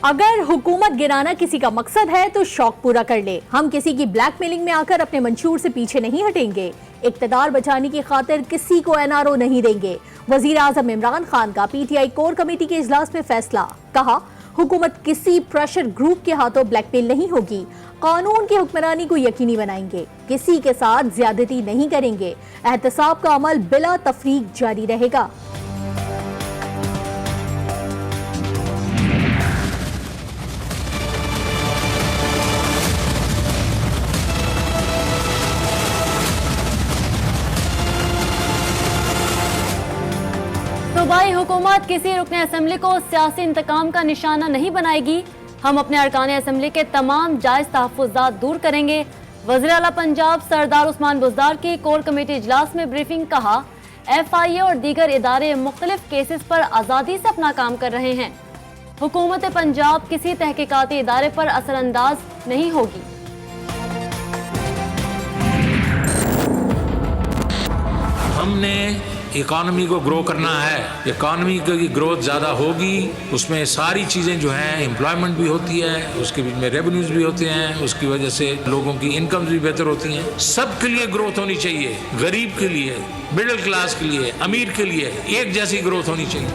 अगर हुकूमत गिराना किसी का मकसद है तो शौक पूरा कर ले। हम किसी की ब्लैकमेलिंग में आकर अपने मंशूर से पीछे नहीं हटेंगे। इक्तदार बचाने की खातिर किसी को एनआरओ नहीं देंगे। वजीर आजम इमरान खान का पीटीआई कोर कमेटी के इजलास में फैसला। कहा, हुकूमत किसी प्रेशर ग्रुप के हाथों ब्लैकमेल नहीं होगी। कानून की हुक्मरानी को यकीनी बनाएंगे। किसी के साथ ज्यादती नहीं करेंगे। एहतसाब का अमल बिला तफरीक जारी रहेगा। सूबाई हुकूमत किसी रुकने असेंबली को सियासी इंतकाम का निशाना नहीं बनाएगी। हम अपने अरकान असेंबली के तमाम जायज तहफ़्फ़ुज़ात दूर करेंगे। वज़ीर आला पंजाब सरदार उस्मान बुज़दार की कोर कमेटी इजलास में ब्रीफिंग। कहा, FIA और दीगर इदारे मुख्तलिफ केसेस पर आज़ादी से अपना काम कर रहे हैं। हुकूमत पंजाब किसी तहकीकाती इदारे पर असरअंदाज नहीं होगी। हमने इकॉनमी को ग्रो करना है। इकॉनमी की ग्रोथ ज़्यादा होगी, उसमें सारी चीज़ें जो हैं, एम्प्लॉयमेंट भी होती है, उसके बीच में रेवेन्यूज भी होते हैं, उसकी वजह से लोगों की इनकम्स भी बेहतर होती हैं। सबके लिए ग्रोथ होनी चाहिए, गरीब के लिए, मिडिल क्लास के लिए, अमीर के लिए एक जैसी ग्रोथ होनी चाहिए।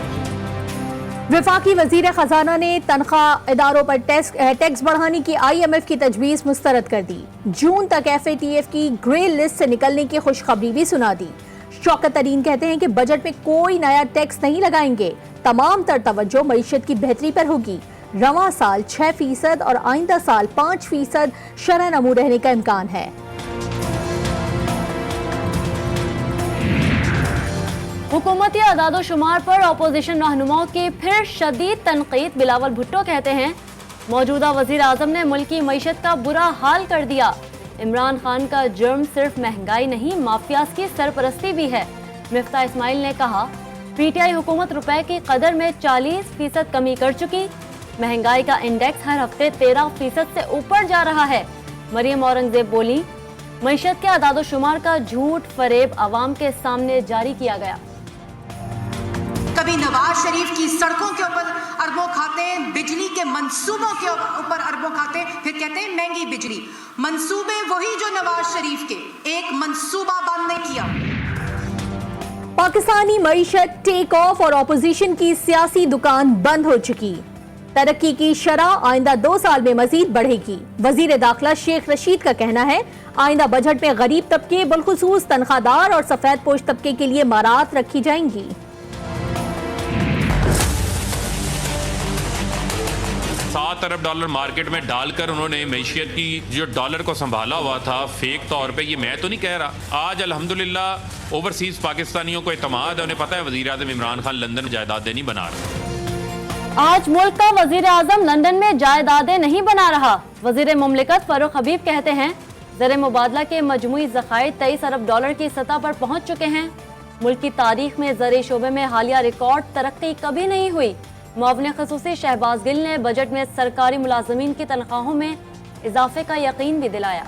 वफाकी वजीर खजाना ने तनख्वाह इदारों पर टैक्स बढ़ाने की IMF की तजवीज़ मुस्तरद कर दी। जून तक FATF की ग्रे लिस्ट से निकलने की खुशखबरी भी सुना दी। शौकत तरीन कहते हैं कि बजट में कोई नया टैक्स नहीं लगाएंगे। तमाम तर तवज्जो मईशत की बेहतरी पर होगी। रवां साल 6% और आइंदा साल 5% शरह नमू रहने का इम्कान है। हुकूमती अदाद-ओ-शुमार पर अपोजिशन रहनुमाओं की फिर शदीद तनकीद। बिलावल भुट्टो कहते हैं, मौजूदा वजीर आजम ने मुल्क की मईशत का बुरा हाल कर दिया। इमरान खान का जुर्म सिर्फ महंगाई नहीं, माफियाज की सरपरस्ती भी है। मिफ्ता इस्माइल ने कहा, पीटीआई हुकूमत रुपए की कदर में 40% कमी कर चुकी। महंगाई का इंडेक्स हर हफ्ते 13% से ऊपर जा रहा है। मरियम औरंगजेब बोली, मईशत के अदाद-ओ-शुमार का झूठ फरेब अवाम के सामने जारी किया गया। कभी नवाज शरीफ की सड़कों के ऊपर अरबों खाते, बिजली के मंसूबों के ऊपर अरबों खाते, फिर कहते हैं महंगी बिजली। मंसूबे वही जो नवाज शरीफ के, एक मंसूबा बंद नहीं किया। पाकिस्तानी मईशत टेक ऑफ और ऑपोजिशन की सियासी दुकान बंद हो चुकी। तरक्की की शरह आइंदा 2 साल में मजीद बढ़ेगी। वजीर दाखिला शेख रशीद का कहना है, आइंदा बजट में गरीब तबके बिलखुसूस तनख्वाहदार और सफेद पोश तबके के लिए मराहत रखी जाएंगी। $7 अरब मार्केट में डालकर उन्होंने मैशियत की जो डॉलर को संभाला हुआ था फेक तौर पे, ये मैं तो नहीं कह रहा। आज अल्हम्दुलिल्लाह ओवरसीज पाकिस्तानियों को इत्मीनान है, उन्हें पता है वज़ीर आज़म इमरान खान लंदन में जायदादें नहीं बना रहा। आज मुल्क का वजीर आजम लंदन में जायदादें नहीं बना रहा। वजीर मुमलिकत फारूक हबीब कहते हैं, ज़र मुबादला के मजमूई ज़खायर $23 अरब की सतह पर पहुंच चुके हैं। मुल्क की तारीख में ज़र शोबे में हालिया रिकॉर्ड तरक्की कभी नहीं हुई। मुआविन ख़ुसूसी शहबाज गिल ने बजट में सरकारी मुलाजमीन की तनख्वाहों में इजाफे का यकीन भी दिलाया।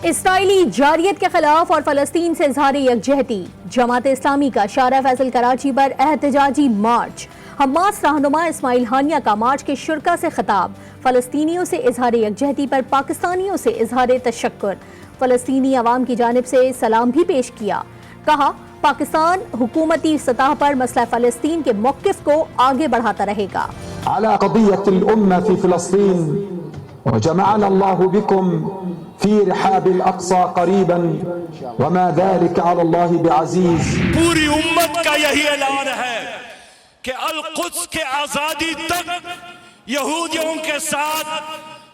इसराइली जारियत के खिलाफ और फलस्तीन से इजहार यकजहती। जमात इस्लामी का शारा फैसल कराची पर एहतजाजी मार्च। हमास रहनुमा इस्माइल हानिया का मार्च के शुरका से खिताब। फलस्तीनियों से इजहार यकजहती पर पाकिस्तानियों से इजहार तशक्कुर। फलस्तीनी अवाम की जानिब से सलाम भी पेश किया। कहा, पाकिस्तान हुकूमती सतह पर मसला फलस्तीन के मौक़िफ़ को आगे बढ़ाता रहेगा। अला क़दियतिल उम्मा फ़ी फ़लस्तीन व जमअना अल्लाहु बिकुम फ़ी रिहाबिल अक़सा क़रीबन व मा ज़ालिका अला अल्लाह बिअज़ीज़। पूरी उम्मत का यही ऐलान है कि अल-कुद्स के आजादी तक यहूदियों के साथ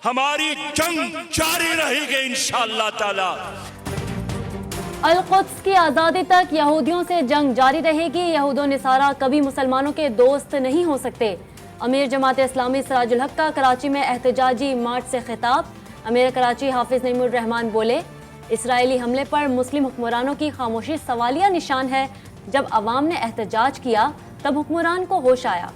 हमारी जंग जारी रहेगी इंशाअल्लाह ताला। अल-कुद्स की आज़ादी तक यहूदियों से जंग जारी रहेगी। यहूदो निसारा कभी मुसलमानों के दोस्त नहीं हो सकते। अमीर जमात इस्लामी सिराजुल हक का कराची में एहतजाजी मार्च से खिताब। अमीर कराची हाफिज नईमुर रहमान बोले, इसराइली हमले पर मुस्लिम हुक्मरानों की खामोशी सवालिया निशान है। जब अवाम ने एहतजाज किया तब हुक्मरान को होश आया।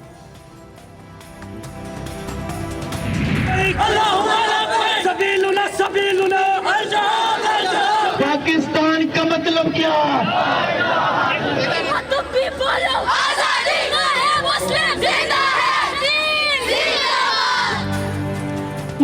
पाकिस्तान का मतलब क्या? तुम भी बोलो आजादी का है मुस्लिम जिंदा है दीन जिंदाबाद।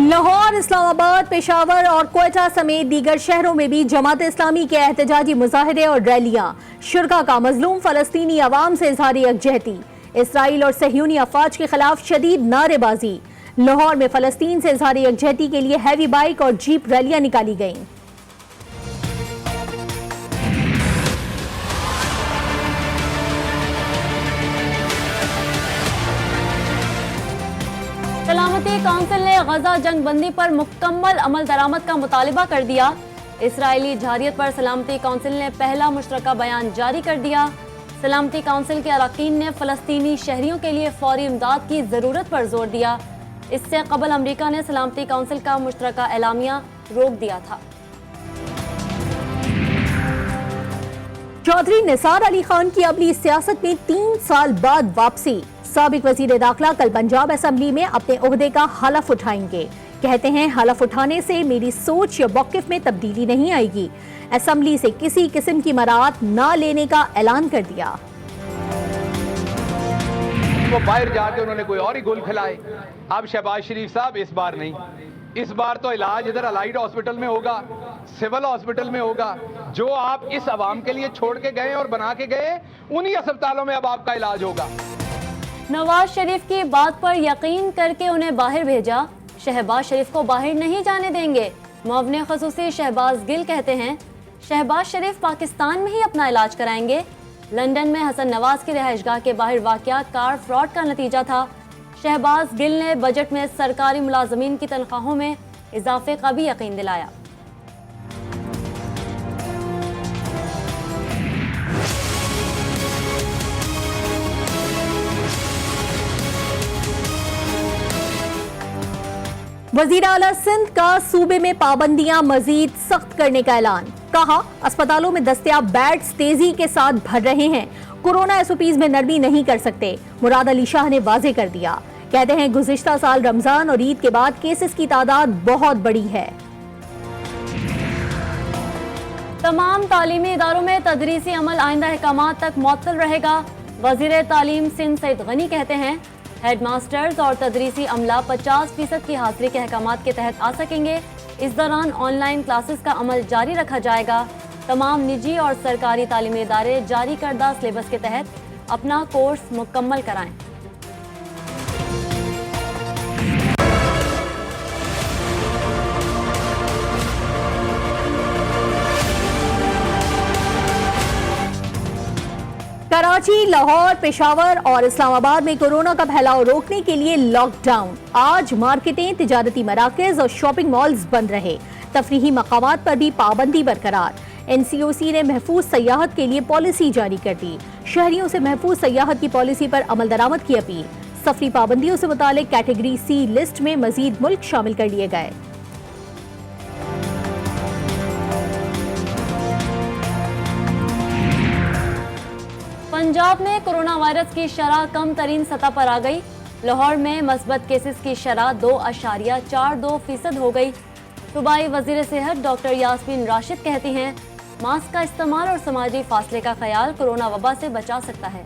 लाहौर, इस्लामाबाद, पेशावर और क्वेटा समेत दीगर शहरों में भी जमात इस्लामी के एहतजाजी मुजाहरे और रैलियां। शुरा का मजलूम फलस्तीनी अवाम से इजहार यकजहती। इसराइल और सहयूनी अफवाज के खिलाफ शदीद नारेबाजी। लाहौर में फलस्तीन से इजहार यकजहती के लिए हैवी बाइक और जीप रैलियां निकाली गईं। सलामती काउंसिल ने गजा जंग बंदी पर मुकम्मल अमल दरामद का मुतालिबा कर दिया। इसराइली जारियत पर सलामती काउंसिल ने पहला मुश्तरका बयान जारी कर दिया। सलामती काउंसिल के अरकान ने फलस्तीनी शहरियों के लिए फौरी इमदाद की जरूरत पर जोर दिया। इससे कबल अमरीका ने सलामती काउंसिल का मुश्तरका एलामिया रोक दिया था। चौधरी निसार अली खान की अबली सियासत में 3 साल बाद वापसी। साबिक वजीर दाखिला कल पंजाब असेंबली में अपने ओहदे का हलफ उठाएंगे। कहते हैं हलफ उठाने से मेरी सोच या मौकिफ में तब्दीली नहीं आएगी। असेंबली से किसी किस्म की मराहत न लेने का ऐलान कर दिया। वो बाहर जाके उन्होंने कोई और ही गुल खिलाए। अब शहबाज शरीफ साहब इस बार नहीं, इस बार तो इलाज इधर अलाइड हॉस्पिटल में होगा, सिविल हॉस्पिटल में होगा। जो आप इस अवाम के लिए छोड़ के गए और बना के गए, उन्हीं अस्पतालों में अब आपका इलाज होगा। नवाज शरीफ की बात पर यकीन करके उन्हें बाहर भेजा। शहबाज शरीफ को बाहर नहीं जाने देंगे। मुअव्विन ख़ुसूसी शहबाज गिल कहते हैं शहबाज शरीफ पाकिस्तान में ही अपना इलाज कराएंगे। लंदन में हसन नवाज की रिहाइशगाह के बाहर वाक़या कार फ्रॉड का नतीजा था। शहबाज गिल ने बजट में सरकारी मुलाजमीन की तनख्वाहों में इजाफे का भी यकीन दिलाया। वजीर आला सिंध का सूबे में पाबंदियां मजीद सख्त करने का ऐलान। कहा अस्पतालों में दस्तयाब बेड्स तेजी के साथ भर रहे हैं। कोरोना एसओपीज में नरमी नहीं कर सकते। मुराद अली शाह ने वाजे कर दिया। कहते हैं गुज़िश्ता साल रमजान और ईद के बाद केसेस की तादाद बहुत बड़ी है। तमाम तालीमी इदारों में तदरीसी अमल आइंदा अहकामात तक मुअत्तल रहेगा। वजीर तालीम सिंध सईद गनी कहते हैं हेड मास्टर्स और तदरीसी अमला 50% की हाजिरी के अहकामात के तहत आ सकेंगे। इस दौरान ऑनलाइन क्लासेस का अमल जारी रखा जाएगा। तमाम निजी और सरकारी तालीमी इदारे जारी करदा सिलेबस के तहत अपना कोर्स मुकम्मल कराएं। कराची, लाहौर, पेशावर और इस्लामाबाद में कोरोना का फैलाव रोकने के लिए लॉकडाउन। आज मार्केटें, तिजारती मराकज़ और शॉपिंग मॉल्स बंद रहे। तफरीही मकामात पर भी पाबंदी बरकरार। NCOC ने महफूज सयाहत के लिए पॉलिसी जारी कर दी। शहरियों से महफूज सयाहत की पॉलिसी पर अमल दरामद की अपील। सफरी पाबंदियों से मुतालिक कैटेगरी C लिस्ट में मजीद मुल्क शामिल कर लिए गए। पंजाब में कोरोना वायरस की शरह कम तरीन सतह पर आ गई। लाहौर में मस्बत केसेस की शरह 2.42% हो गई। सूबाई वजीर सेहत डॉक्टर यास्मीन राशिद कहती हैं मास्क का इस्तेमाल और समाजी फासले का ख्याल कोरोना वबा से बचा सकता है।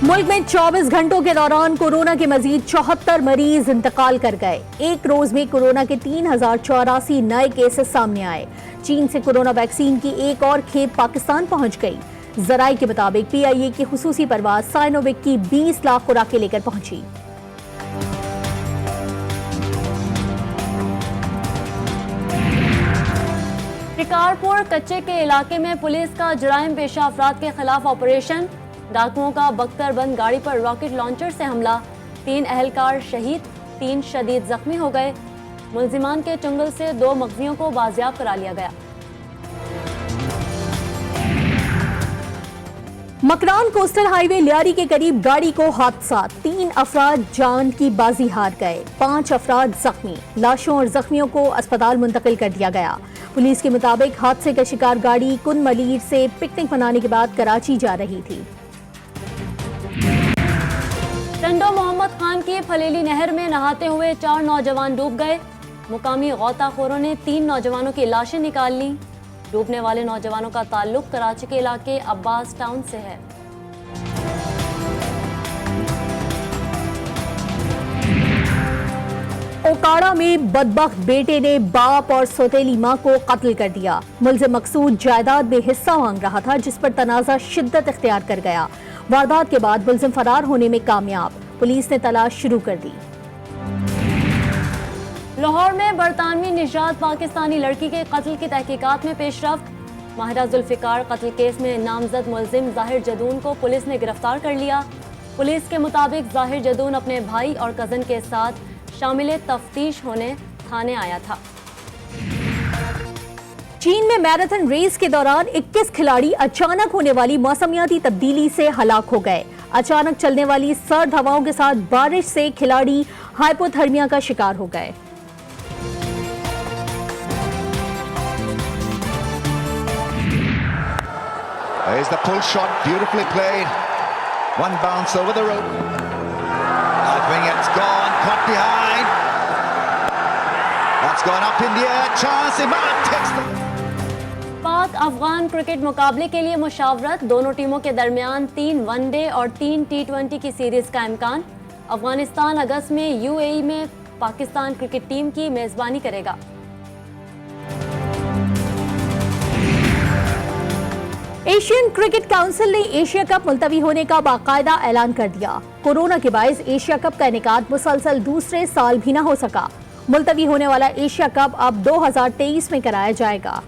मुल्क में 24 घंटों के दौरान कोरोना के मजीद 74 मरीज इंतकाल कर गए। एक रोज में कोरोना के 3084 नए केसेस सामने आए। चीन से कोरोना वैक्सीन की एक और खेप पाकिस्तान पहुंच गई। जराये के मुताबिक PIA की खुसूसी परवाज साइनोविक की 20 लाख खुराकें लेकर पहुंची। शिकारपुर कच्चे के इलाके में पुलिस का जराइम पेशा अफराद के खिलाफ ऑपरेशन। डाकुओं का बख्तरबंद गाड़ी पर रॉकेट लॉन्चर से हमला। 3 अहलकार शहीद, 3 शदीद जख्मी हो गए। मुल्जिमान के चंगल से 2 मगजियों को बाजियाब करा लिया गया। मकरान कोस्टल हाईवे लियारी के करीब गाड़ी को हादसा, 3 अफराद जान की बाजी हार गए, 5 अफराद जख्मी। लाशों और जख्मियों को अस्पताल मुंतकिल कर दिया गया। पुलिस के मुताबिक हादसे का शिकार गाड़ी कुन मलीर से पिकनिक मनाने के बाद कराची जा रही थी। टंडो मोहम्मद खान की फलेली नहर में नहाते हुए 4 नौजवान डूब गए। मुकामी गौताखोरों ने 3 नौजवानों की लाशें निकाल ली। डूबने वाले नौजवानों का ताल्लुक कराची के इलाके अब्बास टाउन से है। ओकाड़ा में बदबख्त बेटे ने बाप और सौतेली मां को कत्ल कर दिया। मुलजिम मकसूद जायदाद में हिस्सा मांग रहा था, जिस पर तनाजा शिद्दत इख्तियार कर गया। वारदात के बाद मुलजिम फरार होने में कामयाब, पुलिस ने तलाश शुरू कर दी। लाहौर में बरतानवी निजात पाकिस्तानी लड़की के कत्ल की तहकीकात में पेशरफ्त। माहिरा जुल्फिकार कत्ल केस में नामजद मुलजिम जाहिर जदून को पुलिस ने गिरफ्तार कर लिया। पुलिस के मुताबिक जाहिर जदून अपने भाई और कजन के साथ शामिल तफ्तीश होने थाने आया था। चीन में मैराथन रेस के दौरान 21 खिलाड़ी अचानक होने वाली मौसमियाती तब्दीली से हलाक हो गए। अचानक चलने वाली सर्द हवाओं के साथ बारिश से खिलाड़ी हाइपोथर्मिया का शिकार हो गए। Here's the pull shot, beautifully played. One bounce over the rope. I think it's gone, caught behind. That's gone up in the air. Chance, Imam takes the... पाक अफगान क्रिकेट मुकाबले के लिए मुशावरत। दोनों टीमों के दरमियान 3 वनडे और 3 T20 की सीरीज का इम्कान। अफगानिस्तान अगस्त में UAE में पाकिस्तान क्रिकेट टीम की मेजबानी करेगा। एशियन क्रिकेट काउंसिल ने एशिया कप मुलतवी होने का बाकायदा ऐलान कर दिया। कोरोना के बायस एशिया कप का इनेकाद मुसलसल दूसरे साल भी न हो सका। मुलतवी होने वाला एशिया कप अब 2023 में कराया जाएगा।